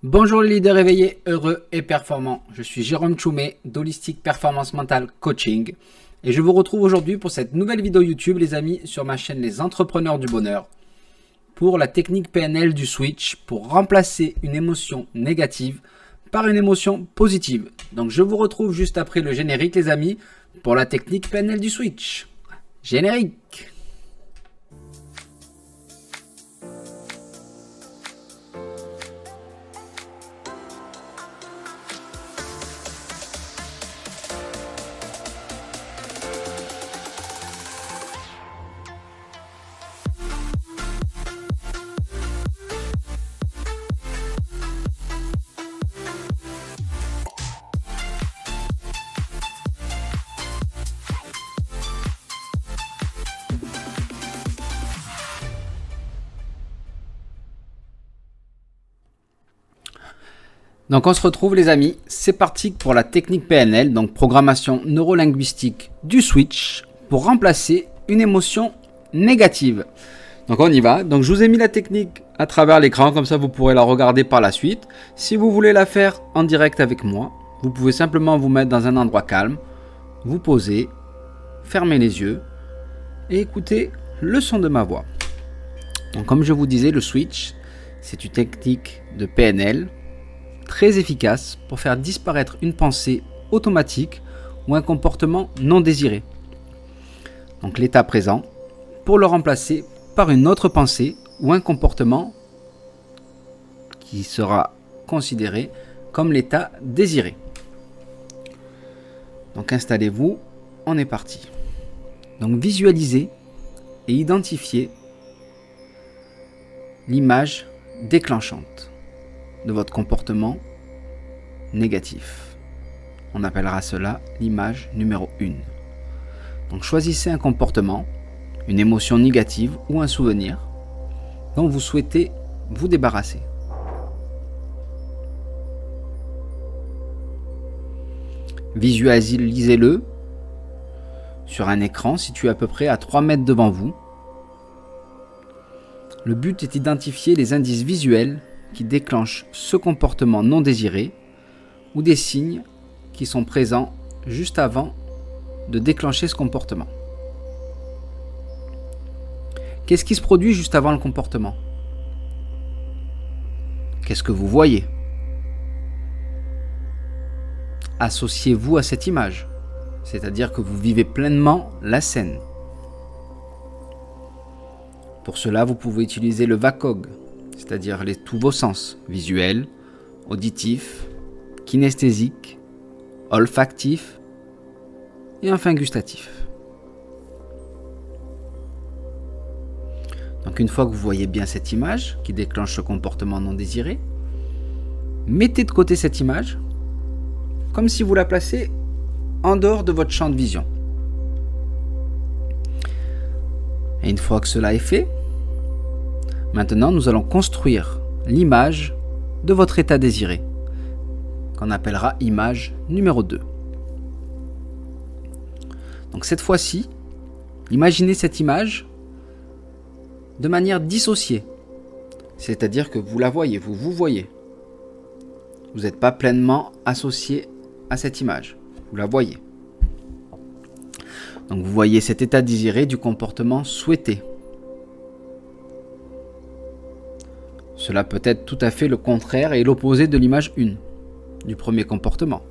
Bonjour les leaders éveillés, heureux et performants. Je suis Jérôme Tchoumet d'Holistic Performance Mental Coaching et je vous retrouve aujourd'hui pour cette nouvelle vidéo YouTube les amis sur ma chaîne Les Entrepreneurs du Bonheur pour la technique PNL du switch pour remplacer une émotion négative par une émotion positive. Donc je vous retrouve juste après le générique les amis pour la technique PNL du switch. Générique. Donc on se retrouve les amis, c'est parti pour la technique PNL, donc programmation neurolinguistique du switch pour remplacer une émotion négative. Donc on y va, donc je vous ai mis la technique à travers l'écran, comme ça vous pourrez la regarder par la suite. Si vous voulez la faire en direct avec moi, vous pouvez simplement vous mettre dans un endroit calme, vous poser, fermer les yeux et écouter le son de ma voix. Donc comme je vous disais, le switch, c'est une technique de PNL très efficace pour faire disparaître une pensée automatique ou un comportement non désiré. Donc l'état présent pour le remplacer par une autre pensée ou un comportement qui sera considéré comme l'état désiré. Donc installez-vous, on est parti. Donc visualisez et identifiez l'image déclenchante de votre comportement négatif. On appellera cela l'image numéro 1. Donc choisissez un comportement, une émotion négative ou un souvenir dont vous souhaitez vous débarrasser. Visualisez-le sur un écran situé à peu près à 3 mètres devant vous. Le but est d'identifier les indices visuels qui déclenchent ce comportement non désiré ou des signes qui sont présents juste avant de déclencher ce comportement. Qu'est-ce qui se produit juste avant le comportement? Qu'est-ce que vous voyez? Associez-vous à cette image, c'est-à-dire que vous vivez pleinement la scène. Pour cela, vous pouvez utiliser le VACOG, c'est-à-dire tous vos sens, visuels, auditifs, kinesthésiques, olfactifs et enfin gustatifs. Donc une fois que vous voyez bien cette image qui déclenche ce comportement non désiré, mettez de côté cette image comme si vous la placez en dehors de votre champ de vision. Et une fois que cela est fait, maintenant, nous allons construire l'image de votre état désiré, qu'on appellera image numéro 2. Donc cette fois-ci, imaginez cette image de manière dissociée, c'est-à-dire que vous la voyez, vous vous voyez. Vous n'êtes pas pleinement associé à cette image, vous la voyez. Donc vous voyez cet état désiré du comportement souhaité. Cela peut être tout à fait le contraire et l'opposé de l'image 1, du premier comportement.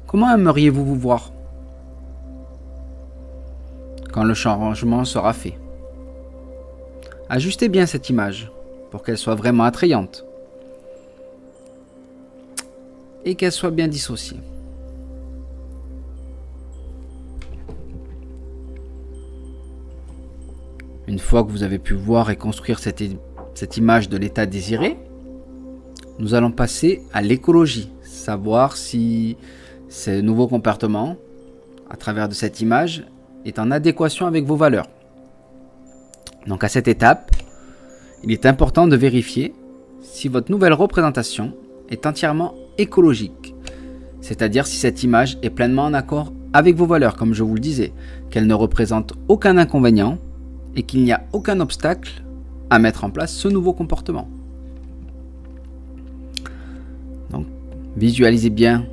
Comment aimeriez-vous vous voir quand le changement sera fait? Ajustez bien cette image pour qu'elle soit vraiment attrayante et qu'elle soit bien dissociée. Une fois que vous avez pu voir et construire cette image de l'état désiré, nous allons passer à l'écologie, savoir si ce nouveau comportement, à travers de cette image, est en adéquation avec vos valeurs. Donc à cette étape, il est important de vérifier si votre nouvelle représentation est entièrement écologique, c'est-à-dire si cette image est pleinement en accord avec vos valeurs, comme je vous le disais, qu'elle ne représente aucun inconvénient et qu'il n'y a aucun obstacle à mettre en place ce nouveau comportement. visualisez bien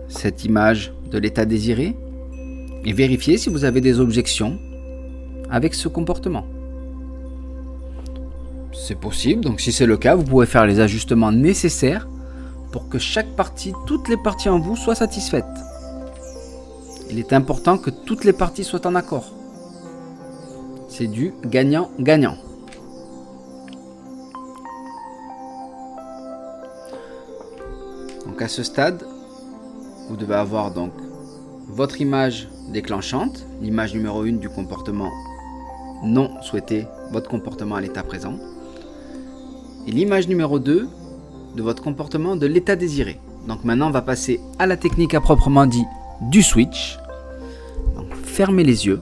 cette image de l'état désiré et vérifiez si vous avez des objections avec ce comportement. C'est possible, donc si c'est le cas, vous pouvez faire les ajustements nécessaires pour que toutes les parties en vous soient satisfaites. Il est important que toutes les parties soient en accord. C'est du gagnant-gagnant. Donc à ce stade, vous devez avoir donc votre image déclenchante, l'image numéro 1 du comportement non souhaité, votre comportement à l'état présent, et l'image numéro 2 de votre comportement de l'état désiré. Donc maintenant, on va passer à la technique à proprement dit du switch. Donc fermez les yeux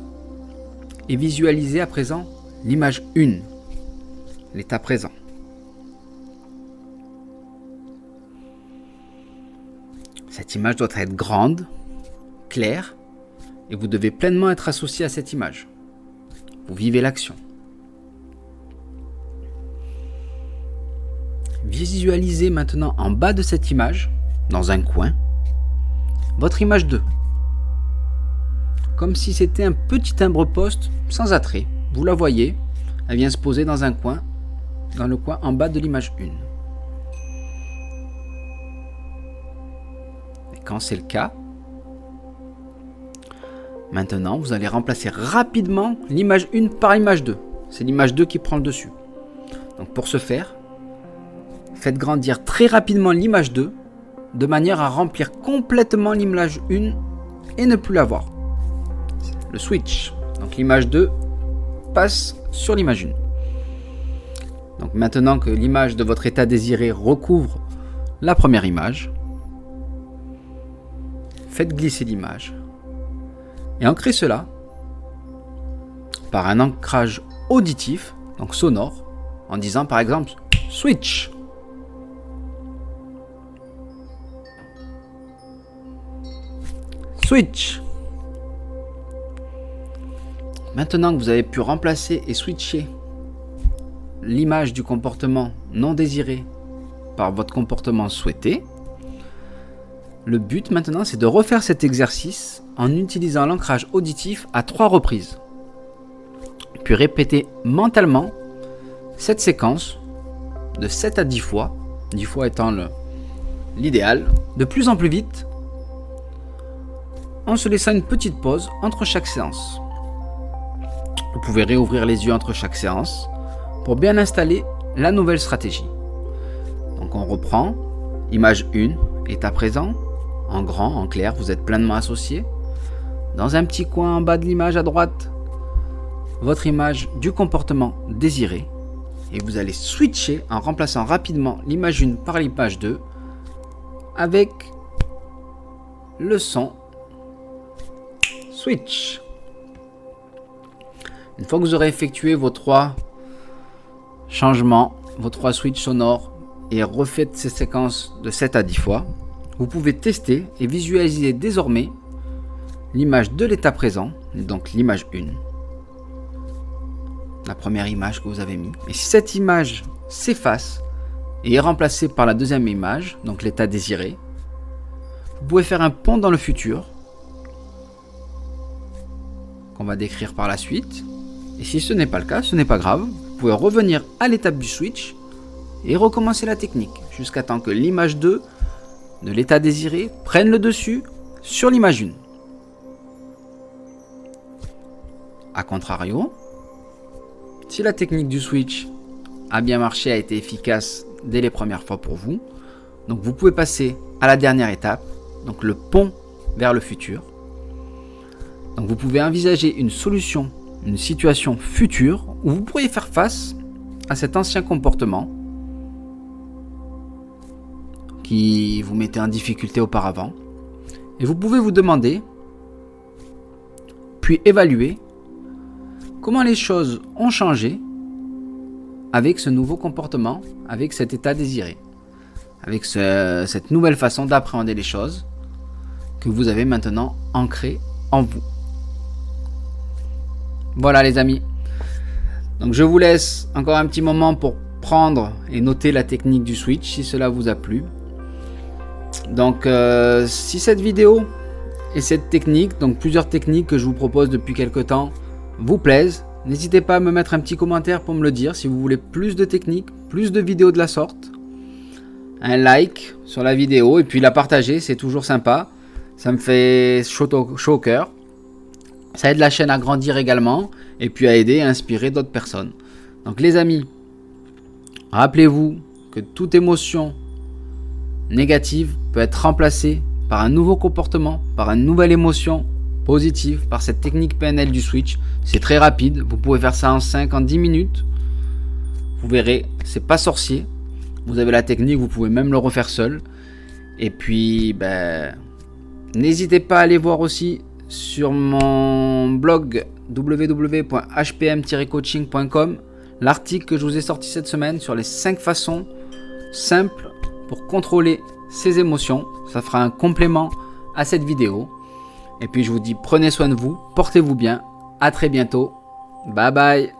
et visualisez à présent l'image 1, l'état présent. Cette image doit être grande, claire, et vous devez pleinement être associé à cette image. Vous vivez l'action. Visualisez maintenant en bas de cette image, dans un coin, votre image 2. Comme si c'était un petit timbre-poste sans attrait. Vous la voyez, elle vient se poser dans un coin, dans le coin en bas de l'image 1. Et quand c'est le cas, maintenant vous allez remplacer rapidement l'image 1 par l'image 2. C'est l'image 2 qui prend le dessus. Donc pour ce faire, faites grandir très rapidement l'image 2 de manière à remplir complètement l'image 1 et ne plus la voir. Le switch. Donc l'image 2 passe sur l'image 1. Donc maintenant que l'image de votre état désiré recouvre la première image, faites glisser l'image et ancrez cela par un ancrage auditif, donc sonore, en disant par exemple switch. Switch. Maintenant que vous avez pu remplacer et switcher l'image du comportement non désiré par votre comportement souhaité, le but maintenant c'est de refaire cet exercice en utilisant l'ancrage auditif à 3 reprises. Puis répéter mentalement cette séquence de 7 à 10 fois, 10 fois étant l'idéal, de plus en plus vite, en se laissant une petite pause entre chaque séance. Vous pouvez réouvrir les yeux entre chaque séance pour bien installer la nouvelle stratégie. Donc on reprend, image 1, état présent, en grand, en clair, vous êtes pleinement associé. Dans un petit coin en bas de l'image à droite, votre image du comportement désiré. Et vous allez switcher en remplaçant rapidement l'image 1 par l'image 2 avec le son switch. Une fois que vous aurez effectué vos 3 changements, vos 3 switches sonores et refaites ces séquences de 7 à 10 fois, vous pouvez tester et visualiser désormais l'image de l'état présent, donc l'image 1, la première image que vous avez mise. Et si cette image s'efface et est remplacée par la deuxième image, donc l'état désiré, vous pouvez faire un pont dans le futur qu'on va décrire par la suite. Et si ce n'est pas le cas, ce n'est pas grave. Vous pouvez revenir à l'étape du switch et recommencer la technique jusqu'à temps que l'image 2 de l'état désiré prenne le dessus sur l'image 1. A contrario, si la technique du switch a bien marché, a été efficace dès les premières fois pour vous, donc vous pouvez passer à la dernière étape, donc le pont vers le futur. Donc vous pouvez envisager une solution, une situation future où vous pourriez faire face à cet ancien comportement qui vous mettait en difficulté auparavant. Et vous pouvez vous demander, puis évaluer comment les choses ont changé avec ce nouveau comportement, avec cet état désiré, avec cette nouvelle façon d'appréhender les choses que vous avez maintenant ancrée en vous. Voilà les amis. Donc je vous laisse encore un petit moment pour prendre et noter la technique du switch si cela vous a plu. Donc si cette vidéo et cette technique, donc plusieurs techniques que je vous propose depuis quelques temps, vous plaisent, n'hésitez pas à me mettre un petit commentaire pour me le dire si vous voulez plus de techniques, plus de vidéos de la sorte. Un like sur la vidéo et puis la partager, c'est toujours sympa. Ça me fait chaud au cœur. Ça aide la chaîne à grandir également et puis à aider et inspirer d'autres personnes. Donc les amis, rappelez-vous que toute émotion négative peut être remplacée par un nouveau comportement, par une nouvelle émotion positive, par cette technique PNL du switch. C'est très rapide, vous pouvez faire ça en 5, en 10 minutes. Vous verrez, c'est pas sorcier. Vous avez la technique, vous pouvez même le refaire seul. Et puis, n'hésitez pas à aller voir aussi sur mon blog www.hpm-coaching.com l'article que je vous ai sorti cette semaine sur les 5 façons simples pour contrôler ses émotions. Ça fera un complément à cette vidéo. Et puis je vous dis, prenez soin de vous, portez-vous bien. À très bientôt. Bye bye.